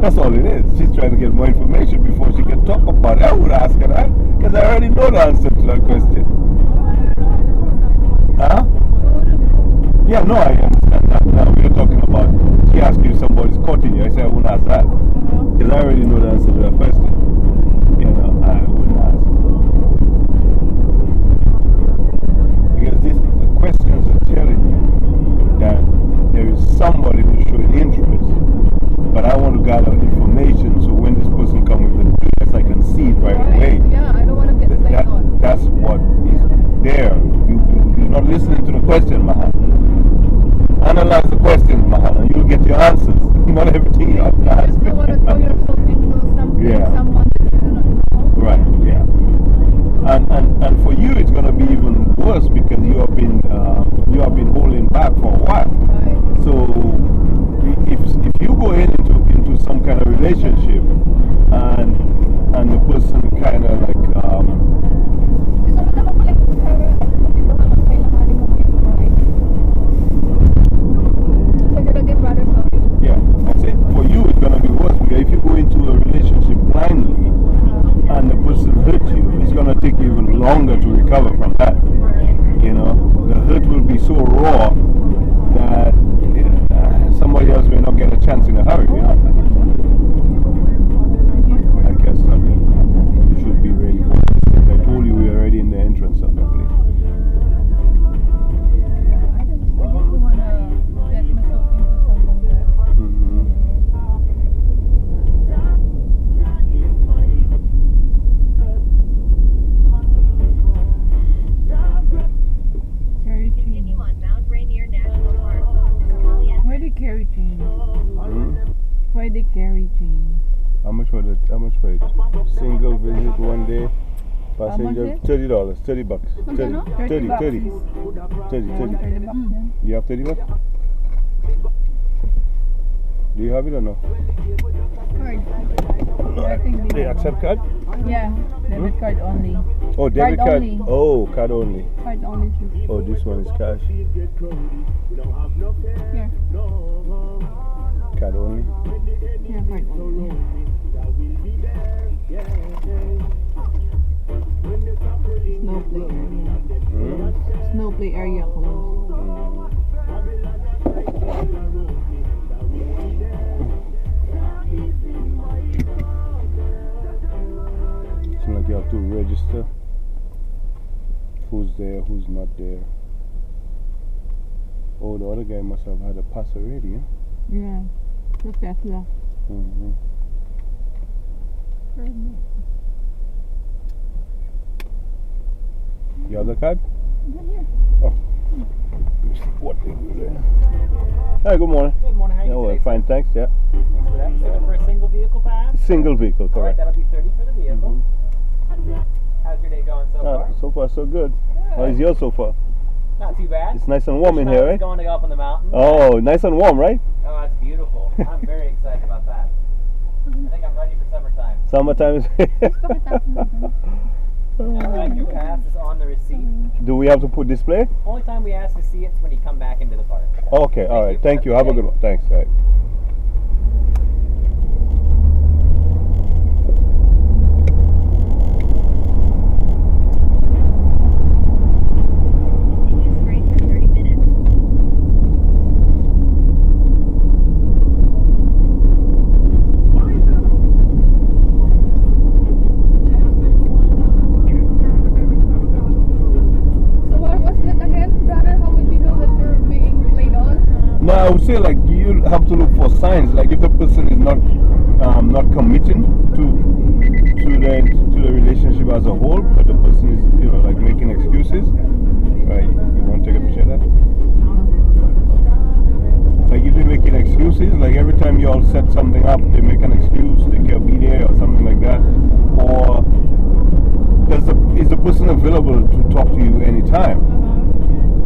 That's all it is. She's trying to get more information before she can talk about it. I would ask her that because I already know the answer to that question. Huh? Yeah, no, I understand that. Now we're talking about, she asked you if somebody's courting you. I said I wouldn't ask that because I already know the answer to that question. You know, I wouldn't ask. Because the questions are telling you that there is somebody who's showing interest, but I want to gather information so when this person comes with the business, I can see it right away. Yeah, I don't want to get played on. That's what is there. You're not listening to the question, Mahan. Analyze the questions, Mahan, and you'll get your answers. Not everything you have to ask. You just don't want to throw yourself into something, someone that you do not know. Right, yeah. And for you, it's going to be even worse because you have been holding back for a while. Right. So if you go into some kind of relationship and the person kind of like yeah, I say for you it's going to be worse because if you go into a relationship blindly and the person hurt you, it's going to take you even longer to recover from that. You know, the hurt will be so raw that somebody else may not get a chance in a hurry, you know. I guess you should be ready for it. I told you we're already in the entrance of the place. I just want to get myself into someone that. Carry chain. Continue on Mount Rainier National Park. Why they carry chains? Why they carry chains? How much for it? Single visit 1 day. Passenger $30. $30 bucks. 30. Do you have 30 bucks? Do you have it or no? Card. I think They accept card? Yeah, debit card only. Oh, debit Card card. only. Oh, card only. Card only. Oh, this one is cash. Yeah. Card only. Yeah, card only. Snowplay area. Snowplay area closed. Seems like you have to register who's there, who's not there. Oh, the other guy must have had a pass already, huh? Yeah. The Tesla. You have the card? Yeah. Oh. What they do there? Hi, good morning. Good morning, how are you Oh, today, fine, thanks, yeah. Thanks for that. Looking for a single vehicle pass? Single vehicle, Alright, correct. that'll be 30 for the vehicle. How's your day going so far? So far, so good. Good. How is yours so far? Not too bad. It's nice and warm in here, right? Going to go up on the mountain. Oh, nice and warm, right? Oh, that's beautiful. I'm very excited about that. I think I'm ready for summertime. Summertime is. Alright, your pass is on the receipt. Do we have to put display? Only time we ask to see it is when you come back into the park. Okay, alright. Thank you. Have a good one. Thanks. All right. Straight for 30 minutes. So what was it again, brother? How would you know that you're being played on? No, I would say like you have to look for signs. Like if the person is not committing to the relationship as a whole, but the person is like making excuses. Right? You want to take a picture of that? Like if they're making excuses, like every time you all set something up, they make an excuse, they can't be there or something like that, or is the person available to talk to you anytime?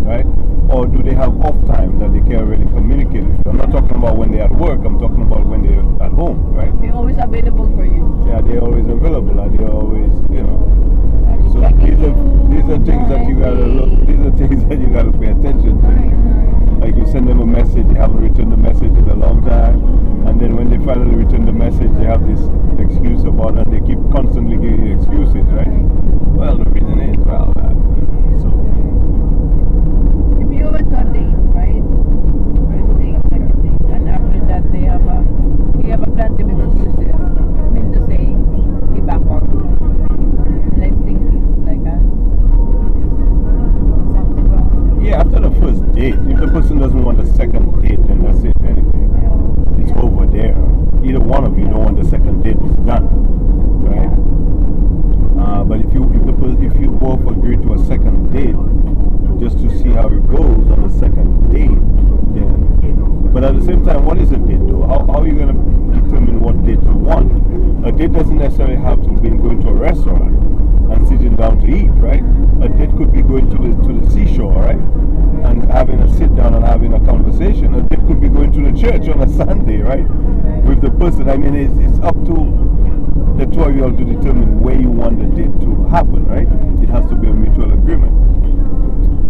Right? Or do they have off time that they can't really communicate with you? I'm not talking about when they're at work, I'm talking about when they're at home, right? They're always available for you. Yeah, they're always available and they're always, So these are things that you gotta look, these are things that you gotta pay attention to. Like you send them a message, you haven't returned the message in a long time, and then when they finally return the message, done, right? But if you both agree to a second date just to see how it goes on the second date, then. But at the same time, what is a date though? How are you going to determine what date you want? A date doesn't necessarily have to be going to a restaurant and sitting down to eat, right? A date could be going to the seashore, right? And having a sit down and having a conversation. A date could be going to the church on a Sunday, right? With the person. I mean, it's up to the two of you all to determine where you want the date to happen, right? It has to be a mutual agreement.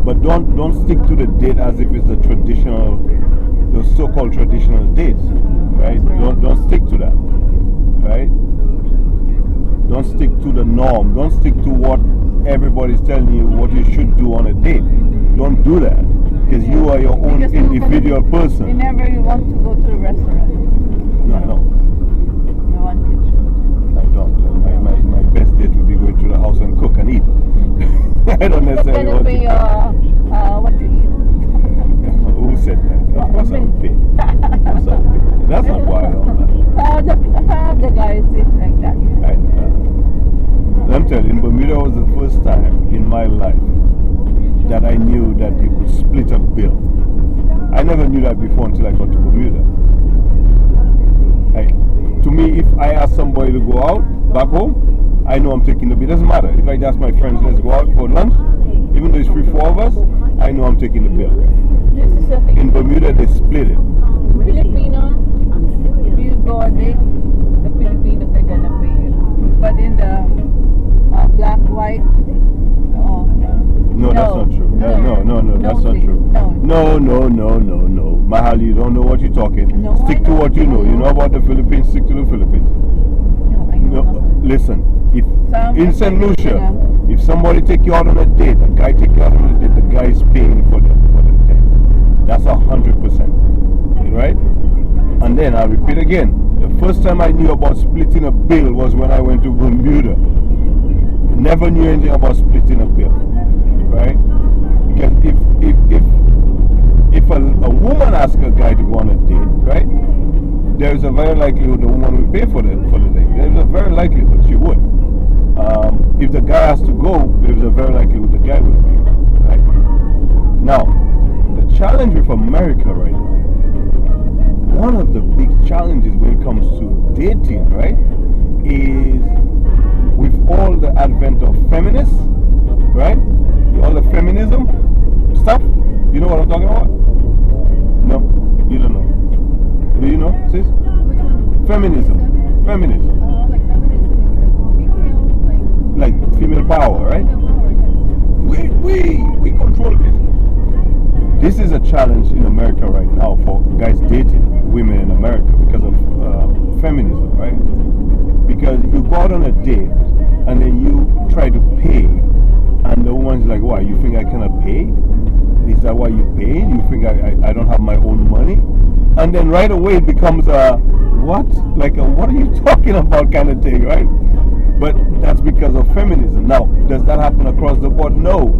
But don't stick to the date as if it's the traditional, the so-called traditional dates, right? Don't stick to that, right? Don't stick to the norm. Don't stick to what everybody's telling you what you should do on a date. Don't do that because you are your own individual person. You never want to go to a restaurant. No, I don't. You want to. I don't. My best date would be going to the house and cook and eat. I don't necessarily want to. Pay what you eat. Who said that? Of course I'll pay. Of course I'll pay. That's not why I don't. The guys is like that. I'm telling you, Bermuda was the first time in my life that I knew that you could split a bill. I never knew that before until I got to Bermuda. To me, if I ask somebody to go out back home, I know I'm taking the bill. It doesn't matter. If I ask my friends, let's go out for lunch, even though it's 3-4 of us, I know I'm taking the bill. In Bermuda, they split it. Filipino, if you go a date, the Filipinos are gonna pay you. But in the black, white, no, that's not true. No, that's not true. No. Mahal, you don't know what you're talking. No, stick to what you know. You know about the Philippines, stick to the Philippines. No, I know. Listen, if in St. Lucia, if somebody take you out on a date, a guy take you out on a date, the guy is paying for the date. That's 100%. Right? And then I'll repeat again. The first time I knew about splitting a bill was when I went to Bermuda. Never knew anything about splitting a bill. Right? Because if a woman asks a guy to go on a date, right? There is a very likelihood the woman will pay for the date. There is a very likelihood she would. If the guy has to go, there is a very likelihood the guy will pay. Right? Now, the challenge with America right now, one of the big challenges when it comes to dating, right, is with all the advent of feminists, right? All the feminism stuff. You know what I'm talking about? No, you don't know. Do you know, sis? Which one? Feminism. Feminism. Like feminism is like female, Like female power, right? We control this. This is a challenge in America right now for guys dating women in America because of feminism, right? Because you go out on a date and then you try to pay, and the woman's like, "Why? You think I cannot pay? Is that why you pay? You think I don't have my own money?" And then right away it becomes a what? Like a what are you talking about kind of thing, right? But that's because of feminism. Now, does that happen across the board? No,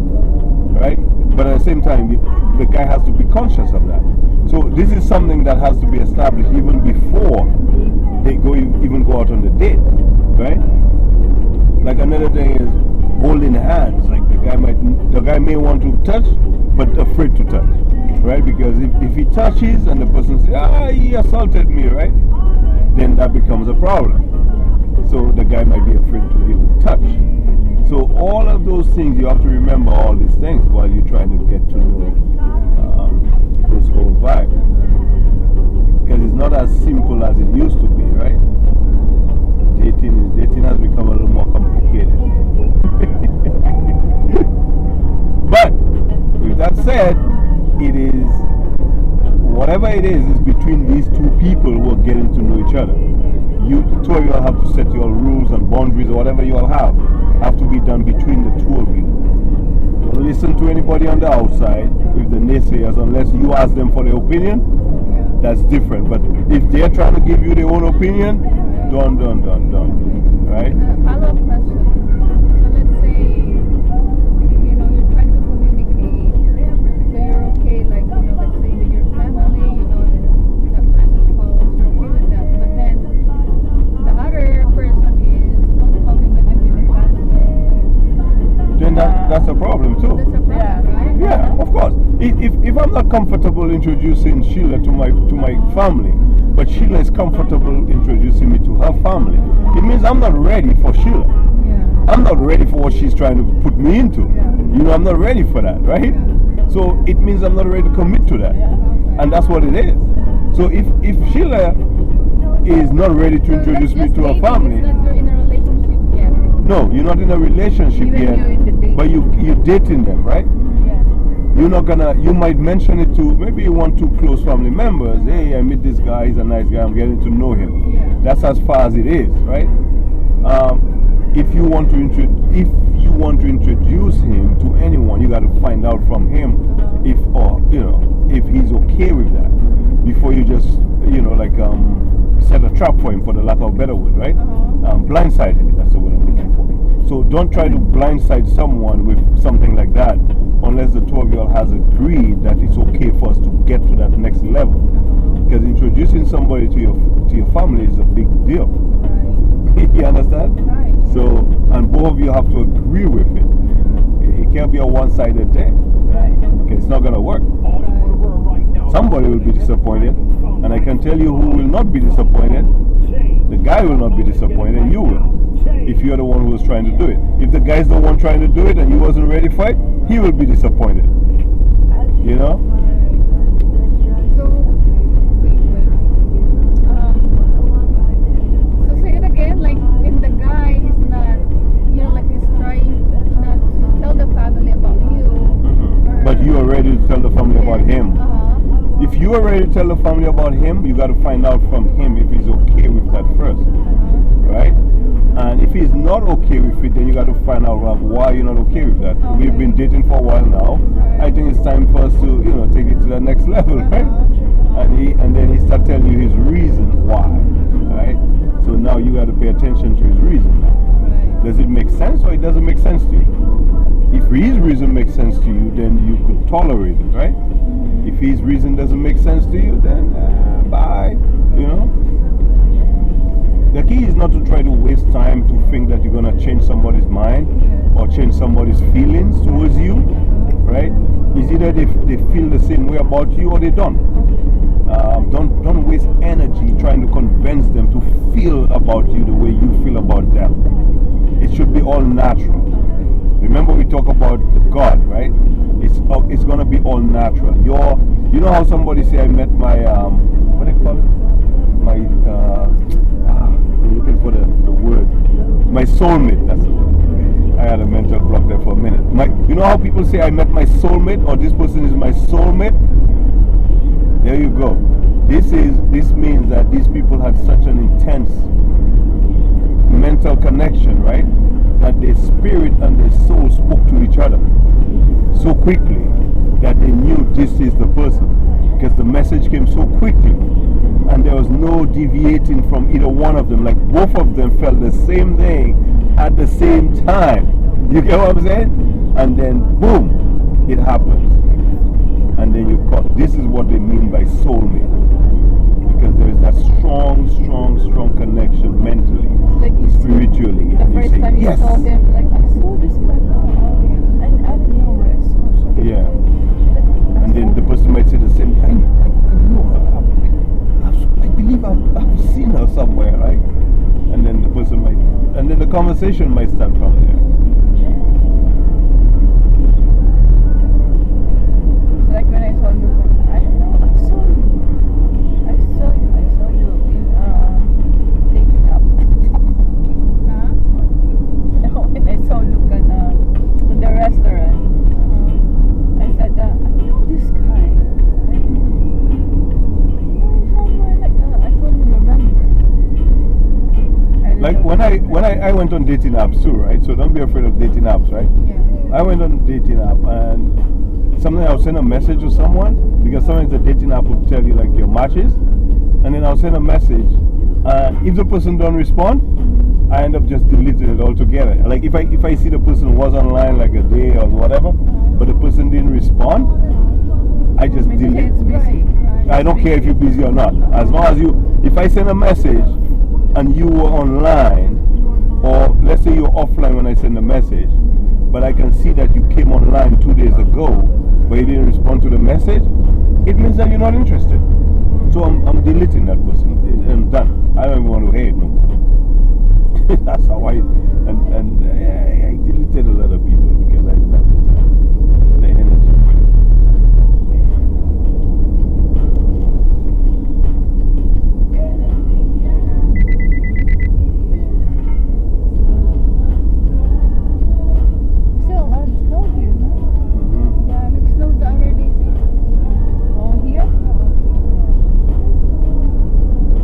right? But at the same time, the guy has to be conscious of that. So this is something that has to be established even before they even go out on the date, right? Like another thing is holding hands. Like the guy may want to touch, but afraid to touch, right? Because if he touches and the person says, he assaulted me, right? Then that becomes a problem. So the guy might be afraid to even touch. So all of those things, you have to remember all these things while you're trying to get to know this whole vibe. Because it's not as simple as it used to be, right? Dating has become a little more complicated. But with that said, it is whatever it is between these two people who are getting to know each other. You, the two of you all have to set your rules and boundaries or whatever you all have to be done between the two of you. Don't listen to anybody on the outside with the naysayers unless you ask them for their opinion. That's different. But if they're trying to give you their own opinion, don't. Right? follow-up question. So let's say, you're trying to communicate. So you're okay, like, let's say with your family, that person calls, you're okay with that. But then the other person comfortable introducing Sheila to my family, but Sheila is comfortable introducing me to her family. It means I'm not ready for Sheila. Yeah. I'm not ready for what she's trying to put me into. Yeah. You know, I'm not ready for that, right? Yeah. So it means I'm not ready to commit to that. And that's what it is. So if Sheila is not ready to introduce me to her family, It's not you're in a relationship yet. no, you're not in a relationship Even yet, you're in the dating. but you're dating them, right? Yeah. You're not gonna, you might mention it to maybe one, two close family members. Hey, I met this guy, he's a nice guy, I'm getting to know him. Yeah. That's as far as it is, right? If you want to introduce him to anyone, you got to find out from him if, or, you know, if he's okay with that before you just, you know, like, set a trap for him, for the lack of a better word, right? Blindside him, that's the word I'm looking for. So don't try to blindside someone with something like that unless the two of you all has agreed that it's okay for us to get to that next level. Because introducing somebody to your family is a big deal. Right. You understand? Right. So, and both of you have to agree with it. It can't be a one-sided thing. Right. Okay, it's not going to work. Somebody will be disappointed, and I can tell you who will not be disappointed. The guy will not be disappointed, you will, if you're the one who was trying to do it. If the guy's the one trying to do it and you wasn't ready for it, he will be disappointed. You know? So, wait. So say it again, like, if the guy is not, you know, like he's trying not to tell the family about you. But you are ready to tell the family about him. Uh-huh. If you are ready to tell the family about him, you got to find out from him if he's okay with that first. Right? And if he's not okay with it, then you got to find out why you're not okay with that. Okay. We've been dating for a while now. I think it's time for us to, you know, take it to the next level, right? And then he start telling you his reason why, right? So now you got to pay attention to his reason. Right. Does it make sense or it doesn't make sense to you? If his reason makes sense to you, then you could tolerate it, right? If his reason doesn't make sense to you, then bye, you know? The key is not to try to waste time to think that you're going to change somebody's mind or change somebody's feelings towards you, right? It's either they feel the same way about you or they don't. Don't waste energy trying to convince them to feel about you the way you feel about them. It should be all natural. Remember we talk about God, right? It's going to be all natural. You know how somebody say, I met my, what do you call it? I'm looking for the word. My soulmate, that's the word. I had a mental block there for a minute. You know how people say, I met my soulmate, or this person is my soulmate? There you go. This means that these people had such an intense mental connection, right? That their spirit and their soul spoke to each other so quickly that they knew this is the person, because the message came so quickly and there was no deviating from either one of them. Like both of them felt the same thing at the same time. You get what I'm saying? And then boom, it happens. And then you caught. This is what they mean by soulmate, because there is that strong connection mentally, Like you spiritually. the And you first say, time you yes. saw them, like, I saw this guy. And I don't know where I saw him. Yeah. And then the person might say the same thing. I know her. I believe I've seen her somewhere, right? And then the person might, and then the conversation might start from there. It's like when I saw you, I don't know, I saw you in dating app. When I saw Luke in the restaurant, I said, I know this guy. I know somewhere, like, I couldn't remember. Like when I went on dating apps too, right? So don't be afraid of dating apps, right? Yeah. I went on a dating app and sometimes I'll send a message to someone, because sometimes the dating app will tell you like your matches, and then I'll send a message, and if the person don't respond, I end up just deleting it altogether. Like if I see the person was online like a day or whatever, but the person didn't respond, I just delete. It's busy. I don't care if you're busy or not. As long as if I send a message and you were online, or let's say you're offline when I send a message, but I can see that you came online 2 days ago, but you didn't respond to the message, it means that you're not interested. So I'm deleting that person. I'm done. I don't even want to hear it no more. That's how I deleted a lot of people.